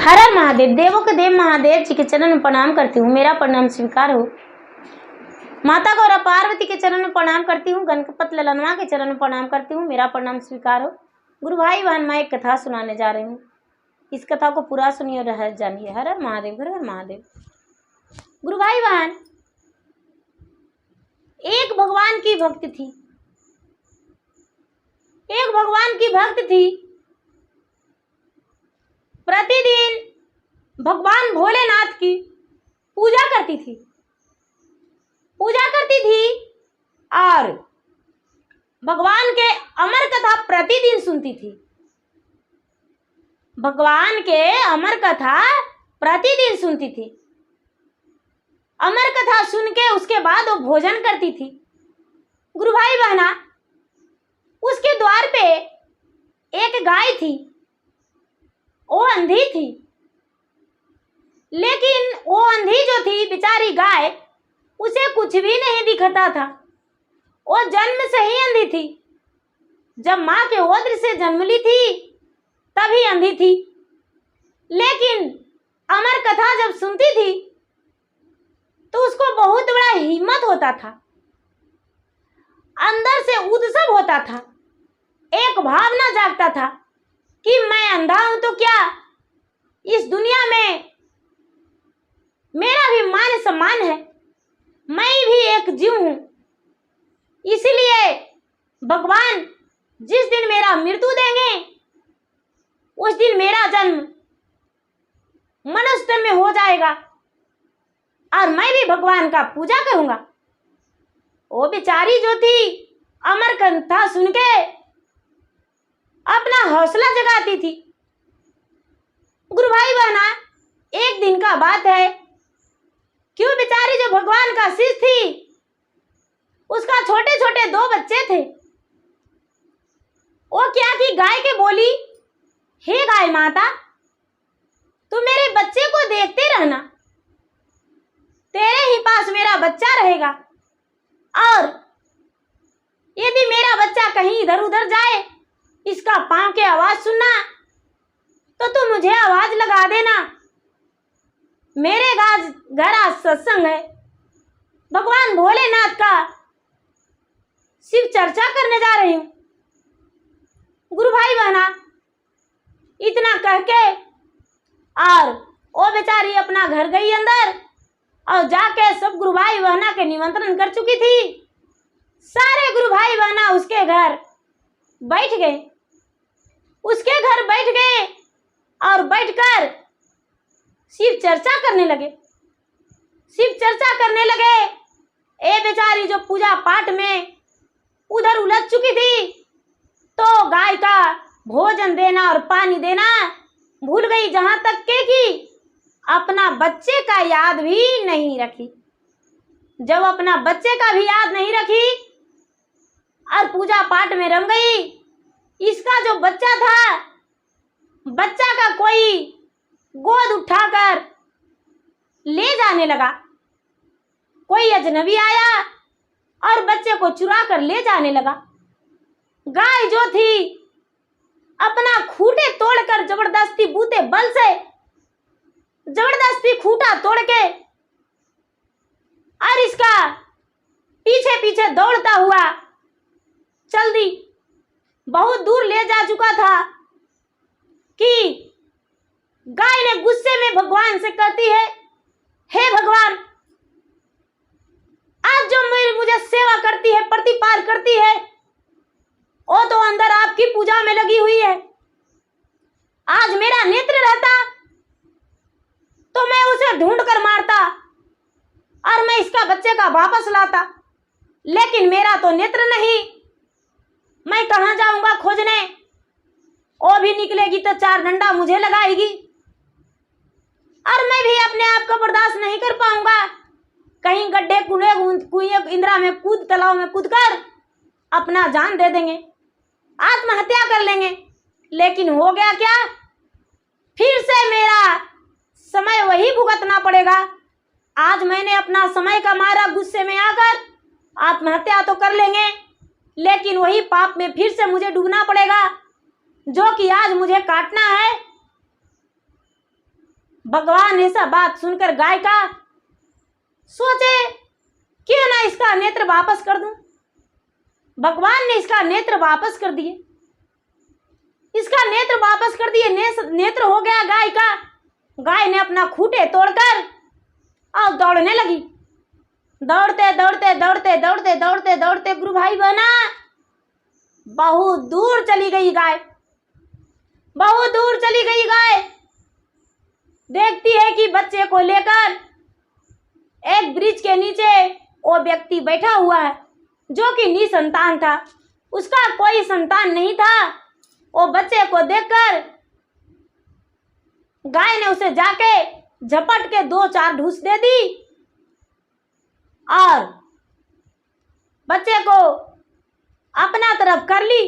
हर हर महादेव। देवों के देव महादेव जी के चरण में प्रणाम करती हूँ, मेरा प्रणाम स्वीकार हो। माता गौरा पार्वती के चरण में प्रणाम करती हूँ, गणपत ललनवा के चरण में प्रणाम करती हूँ, मेरा प्रणाम स्वीकार हो। गुरु भाई बहन, मैं एक कथा सुनाने जा रही हूँ, इस कथा को पूरा सुनिए और रहस्य जानिए। हर हर महादेव, हर हर महादेव। गुरु भाई बहन, एक भगवान की भक्त थी, एक भगवान की भक्त थी। प्रतिदिन भगवान भोलेनाथ की पूजा करती थी और भगवान के अमर कथा प्रतिदिन सुनती थी। भगवान के अमर कथा प्रतिदिन सुनती थी। अमर कथा सुन के उसके बाद वो भोजन करती थी। गुरु भाई बहना, उसके द्वार पे एक गाय थी, वो अंधी थी, लेकिन वो अंधी जो थी बेचारी गाय, उसे कुछ भी नहीं दिखता था। वो जन्म से ही अंधी थी। जब माँ के उदर से जन्म ली थी तभी अंधी थी, लेकिन अमर कथा जब सुनती थी तो उसको बहुत बड़ा हिम्मत होता था, अंदर से उत्सव होता था, एक भावना जागता था कि मैं अंधा हूं तो क्या, इस दुनिया में मेरा भी मान सम्मान है, मैं भी एक जीव हूं। इसलिए भगवान जिस दिन मेरा मृत्यु देंगे उस दिन मेरा जन्म मनुष्य में हो जाएगा और मैं भी भगवान का पूजा करूंगा। वो बेचारी जो थी अमर कथा सुन के अपना हौसला जगाती थी। गुरु भाई बहना, एक दिन का बात है, क्यों बेचारी जो भगवान का शिष्य थी, उसका छोटे छोटे 2 बच्चे थे। वो क्या की गाय के बोली, हे गाय माता, तू मेरे बच्चे को देखते रहना, तेरे ही पास मेरा बच्चा रहेगा, और यदि मेरा बच्चा कहीं इधर उधर जाए, इसका पांव के आवाज सुनना तो तू मुझे आवाज लगा देना। मेरे घर आज सत्संग है, भगवान भोलेनाथ का शिव चर्चा करने जा रही हूं। गुरु भाई बहना, इतना कह के और वो बेचारी अपना घर गई अंदर और जाके सब गुरु भाई बहना के निमंत्रण कर चुकी थी। सारे गुरु भाई बहना उसके घर बैठ गए, उसके घर बैठ गए और बैठकर शिव चर्चा करने लगे। शिव चर्चा करने लगे। ए बेचारी जो पूजा पाठ में उधर उलझ चुकी थी, तो गाय का भोजन देना और पानी देना भूल गई, जहां तक के कि अपना बच्चे का याद भी नहीं रखी। जब अपना बच्चे का भी याद नहीं रखी और पूजा पाठ में रम गई, इसका जो बच्चा था, बच्चा का कोई गोद उठाकर ले जाने लगा। कोई अजनबी आया और बच्चे को चुरा कर ले जाने लगा। गाय जो थी अपना खूंटे तोड़कर जबरदस्ती बूते बल से जबरदस्ती खूंटा तोड़ के और इसका पीछे पीछे दौड़ता हुआ चल दी। बहुत दूर ले जा चुका था कि गाय ने गुस्से में भगवान से कहती है, हे भगवान, आज जो मुझे सेवा करती है, प्रतिपाल करती है, वो तो अंदर आपकी पूजा में लगी हुई है। आज मेरा नेत्र रहता तो मैं उसे ढूंढ कर मारता और मैं इसका बच्चे का वापस लाता, लेकिन मेरा तो नेत्र नहीं, मैं कहां जाऊंगा खोजने। वो भी निकलेगी तो 4 डंडा मुझे लगाएगी और मैं भी अपने आप को बर्दाश्त नहीं कर पाऊंगा। कहीं गड्ढे कुएं इंदिरा में कूद, तालाब में कूद कर अपना जान दे देंगे, आत्महत्या कर लेंगे। लेकिन हो गया क्या, फिर से मेरा समय वही भुगतना पड़ेगा। आज मैंने अपना समय का मारा, गुस्से में आकर आत्महत्या तो कर लेंगे, लेकिन वही पाप में फिर से मुझे डूबना पड़ेगा, जो कि आज मुझे काटना है। भगवान ऐसा बात सुनकर गाय का सोचे क्यों ना इसका नेत्र वापस कर दूं। भगवान ने इसका नेत्र वापस कर दिए। इसका नेत्र वापस कर दिए। नेत्र हो गया गाय का। गाय ने अपना खूंटे तोड़कर और दौड़ने लगी। दौड़ते दौड़ते दौड़ते दौड़ते दौड़ते दौड़ते गुरु भाई बहना बहुत दूर चली गई गाय। बहुत दूर चली गई गाय। देखती है कि बच्चे को लेकर एक वृक्ष के नीचे वो व्यक्ति बैठा हुआ है जो कि निसंतान था। उसका कोई संतान नहीं था। वो बच्चे को देखकर गाय ने उसे जाके झपट के 2-4 ढूस दे दी और बच्चे को अपना तरफ कर ली।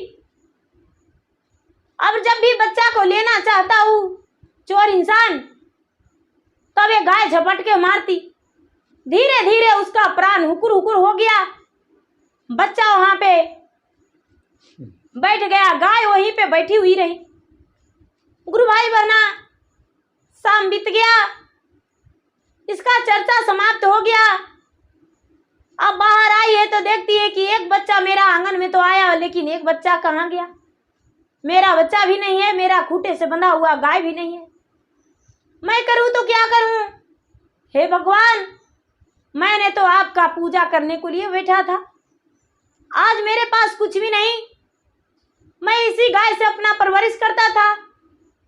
अब जब भी बच्चा को लेना चाहता हूँ चोर इंसान, तब ये गाय झपट के मारती। धीरे धीरे उसका प्राण हुकुर हुकुर हो गया। बच्चा वहां पे बैठ गया। गाय वहीं पे बैठी हुई रही। गुरु भाई बहना शाम बीत गया। इसका चर्चा समाप्त हो गया। अब बाहर आई है तो देखती है कि एक बच्चा मेरा आंगन में तो आया, लेकिन एक बच्चा कहाँ गया। मेरा बच्चा भी नहीं है, मेरा खूंटे से बंधा हुआ गाय भी नहीं है। मैं करूं तो क्या करूं। हे भगवान, मैंने तो आपका पूजा करने को लिए बैठा था। आज मेरे पास कुछ भी नहीं। मैं इसी गाय से अपना परवरिश करता था।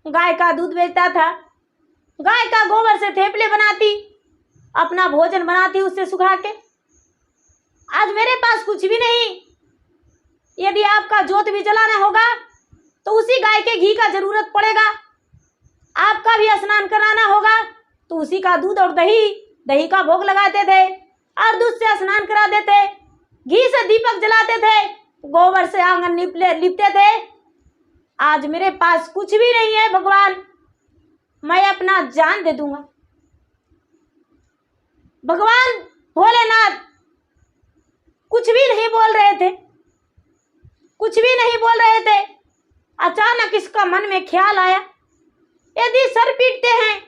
गाय का दूध बेचता था। गाय का गोबर से थेपले बनाती, अपना भोजन बनाती उससे सुखा के। आज मेरे पास कुछ भी नहीं। यदि आपका जोत भी जलाना होगा तो उसी गाय के घी का जरूरत पड़ेगा। आपका भी स्नान कराना होगा तो उसी का दूध और दही का भोग लगाते थे और दूध से स्नान करा देते। घी से दीपक जलाते थे, गोबर से आंगन लिपते थे। आज मेरे पास कुछ भी नहीं है भगवान, मैं अपना जान दे दूंगा। भगवान भोलेनाथ कुछ भी नहीं बोल रहे थे। कुछ भी नहीं बोल रहे थे। अचानक इसका मन में ख्याल आया, यदि सर पीटते हैं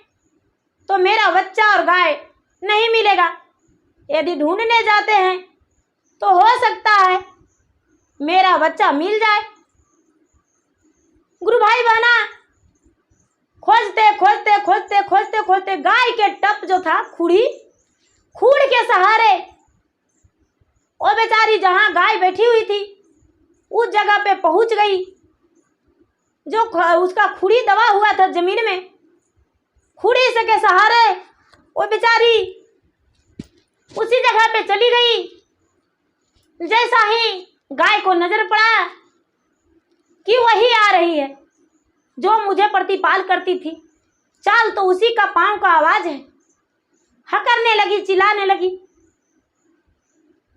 तो मेरा बच्चा और गाय नहीं मिलेगा। यदि ढूंढने जाते हैं तो हो सकता है मेरा बच्चा मिल जाए। गुरु भाई बहना खोजते खोजते खोजते खोजते खोजते गाय के टप जो था खूड़ के सहारे वो बेचारी जहां गाय बैठी हुई थी उस जगह पे पहुंच गई। जो उसका खुड़ी दबा हुआ था जमीन में, खुड़ी से के सहारे वो बेचारी उसी जगह पे चली गई। जैसा ही गाय को नजर पड़ा कि वही आ रही है जो मुझे प्रतिपाल करती थी। चाल तो उसी का पांव का आवाज है। हकरने लगी, चिल्लाने लगी।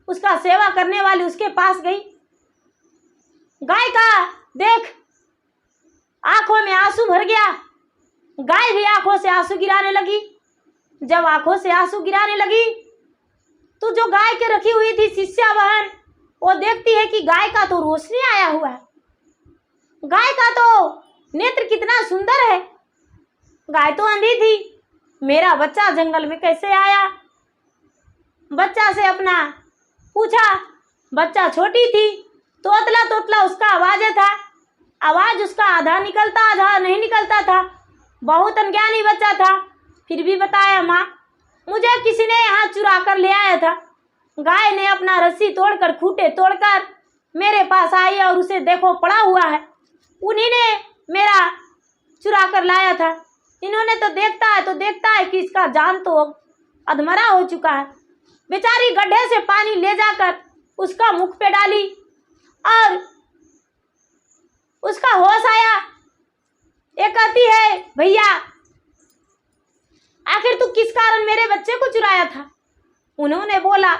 उसका सेवा करने वाली उसके पास गई। गाय का देख आंखों में आंसू भर गया। गाय भी आंखों से आंसू गिराने लगी। जब आंखों से आंसू गिराने लगी तो जो गाय के रखी हुई थी शिष्या बहन, वो देखती है कि गाय का तो रोशनी आया हुआ है। गाय का तो नेत्र कितना सुंदर है। गाय तो अंधी थी। मेरा बच्चा जंगल में कैसे आया। बच्चा से अपना पूछा। बच्चा छोटी थी, तोतला तोतला उसका आवाज था। आवाज उसका आधा निकलता आधा नहीं निकलता था। बहुत अनज्ञानी बच्चा था। फिर भी बताया, माँ मुझे किसी ने यहाँ चुरा कर ले आया था। गाय ने अपना रस्सी तोड़कर खूंटे तोड़कर मेरे पास आई और उसे देखो पड़ा हुआ है। उन्हीं ने मेरा चुरा कर लाया था। इन्होंने तो देखता है कि इसका जान तो अधमरा हो चुका है। बेचारी गड्ढे से पानी ले जाकर उसका मुख पे डाली और उसका होश आया। ये कहती है, भैया आखिर तू किस कारण मेरे बच्चे को चुराया था। उन्होंने बोला,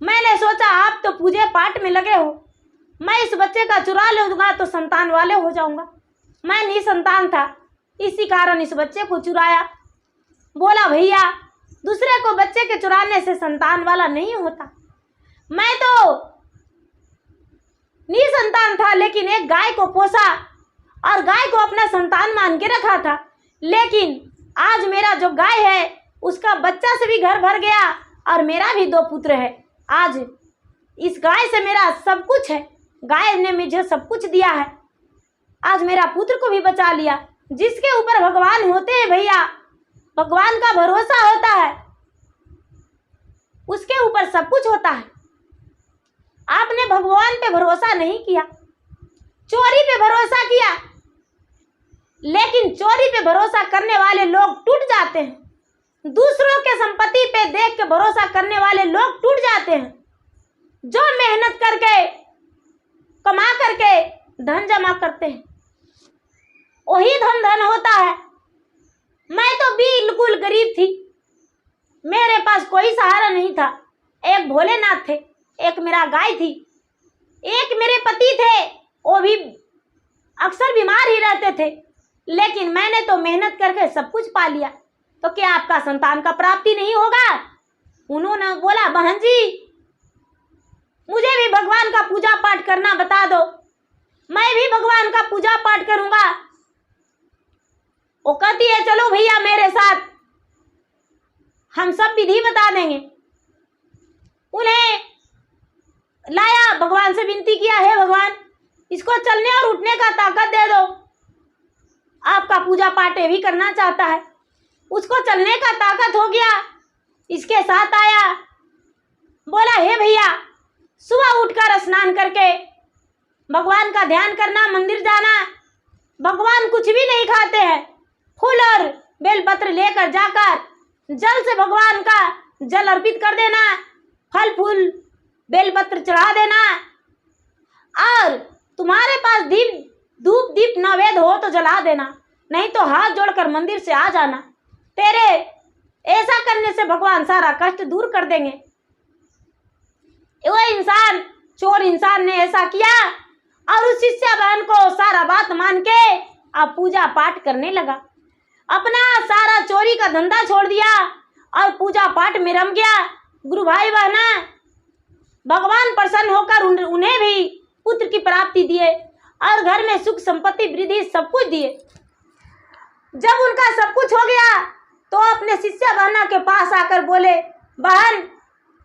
मैंने सोचा आप तो पूजे पाठ में लगे हो, मैं इस बच्चे का चुरा लूंगा तो संतान वाले हो जाऊंगा। मैं निसंतान था, इसी कारण इस बच्चे को चुराया। बोला, भैया दूसरे को बच्चे के चुराने से संतान वाला नहीं होता। मैं तो निसंतान था, लेकिन एक गाय को पोसा और गाय को अपना संतान मान के रखा था। लेकिन आज मेरा जो गाय है उसका बच्चा से भी घर भर गया और मेरा भी 2 पुत्र है। आज इस गाय से मेरा सब कुछ है, गाय ने मुझे सब कुछ दिया है। आज मेरा पुत्र को भी बचा लिया। जिसके ऊपर भगवान होते हैं भैया, भगवान का भरोसा होता है, उसके ऊपर सब कुछ होता है। आपने भगवान पे भरोसा नहीं किया, चोरी पे भरोसा किया, लेकिन चोरी पे भरोसा करने वाले लोग टूट जाते हैं। दूसरों के संपत्ति पे देख के भरोसा करने वाले लोग टूट जाते हैं। जो मेहनत करके कमा करके धन जमा करते हैं वही धन होता है। मैं तो बिल्कुल गरीब थी, मेरे पास कोई सहारा नहीं था। एक भोलेनाथ थे, एक मेरा गाय थी, एक मेरे पति थे, वो भी अक्सर बीमार ही रहते थे, लेकिन मैंने तो मेहनत करके सब कुछ पा लिया। तो क्या आपका संतान का प्राप्ति नहीं होगा? उन्होंने बोला, बहन जी मुझे भी भगवान का पूजा पाठ करना बता दो, मैं भी भगवान का पूजा पाठ करूंगा। वो कहती है, चलो भैया मेरे साथ, हम सब विधि बता देंगे। उन्हें लाया, भगवान से विनती किया, है भगवान इसको चलने और उठने का ताकत दे दो। आपका पूजा पाठ भी करना चाहता है, उसको चलने का ताकत हो गया। इसके साथ आया, बोला, हे भैया सुबह उठकर स्नान करके भगवान का ध्यान करना, मंदिर जाना। भगवान कुछ भी नहीं खाते हैं, फूल और बेलपत्र लेकर जाकर जल से भगवान का जल अर्पित कर देना, फल फूल बेलपत्र चढ़ा देना, और तुम्हारे पास धूप दीप नैवेद्य हो तो जला देना, नहीं तो हाथ जोड़कर मंदिर से आ जाना। तेरे ऐसा करने से भगवान सारा कष्ट दूर कर देंगे। वो इंसान, चोर इंसान ने ऐसा किया और उस शिष्या बहन को सारा बात मान के अब पूजा पाठ करने लगा। अपना सारा चोरी का धंधा छोड़ दिया और पूजा पाठ में रम गया। गुरु भाई बहना, भगवान प्रसन्न होकर उन्हें भी पुत्र की प्राप्ति दिए और घर में सुख संपत्ति वृद्धि सब कुछ दिए। जब उनका सब कुछ हो गया तो अपने शिष्या बहना के पास आकर बोले, बहन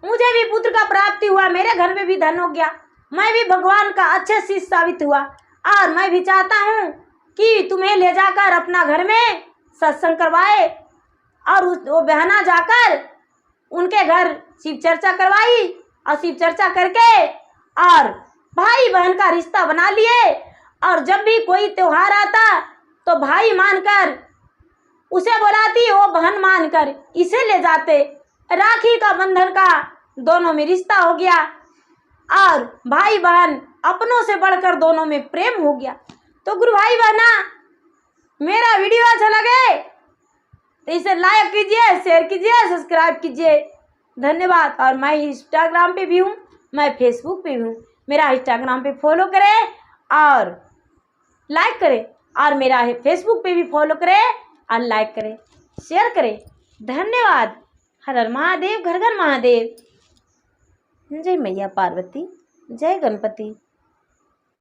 मुझे भी पुत्र का प्राप्ति हुआ, मेरे घर में भी धन हो गया, मैं भी भगवान का अच्छे शिष्य साबित हुआ और मैं भी चाहता हूँ कि तुम्हें ले जाकर अपना घर में सत्संग करवाए। और वो बहना जाकर उनके घर शिव चर्चा करवाई और शिव चर्चा करके और भाई बहन का रिश्ता बना लिए। और जब भी कोई त्योहार आता तो भाई मानकर उसे बुलाती, वो बहन मानकर इसे ले जाते। राखी का बंधन का दोनों में रिश्ता हो गया और भाई बहन अपनों से बढ़कर दोनों में प्रेम हो गया। तो गुरु भाई बहना, मेरा वीडियो अच्छा लगे तो इसे लाइक कीजिए, शेयर कीजिए, सब्सक्राइब कीजिए। धन्यवाद। और मैं इंस्टाग्राम पे भी हूँ, मैं फेसबुक पे भी हूँ। मेरा इंस्टाग्राम पे फॉलो करें और लाइक करें, और मेरा फेसबुक पे भी फॉलो करें और लाइक करें, शेयर करें। धन्यवाद। हर हर महादेव, घर घर महादेव। जय मैया पार्वती, जय गणपति।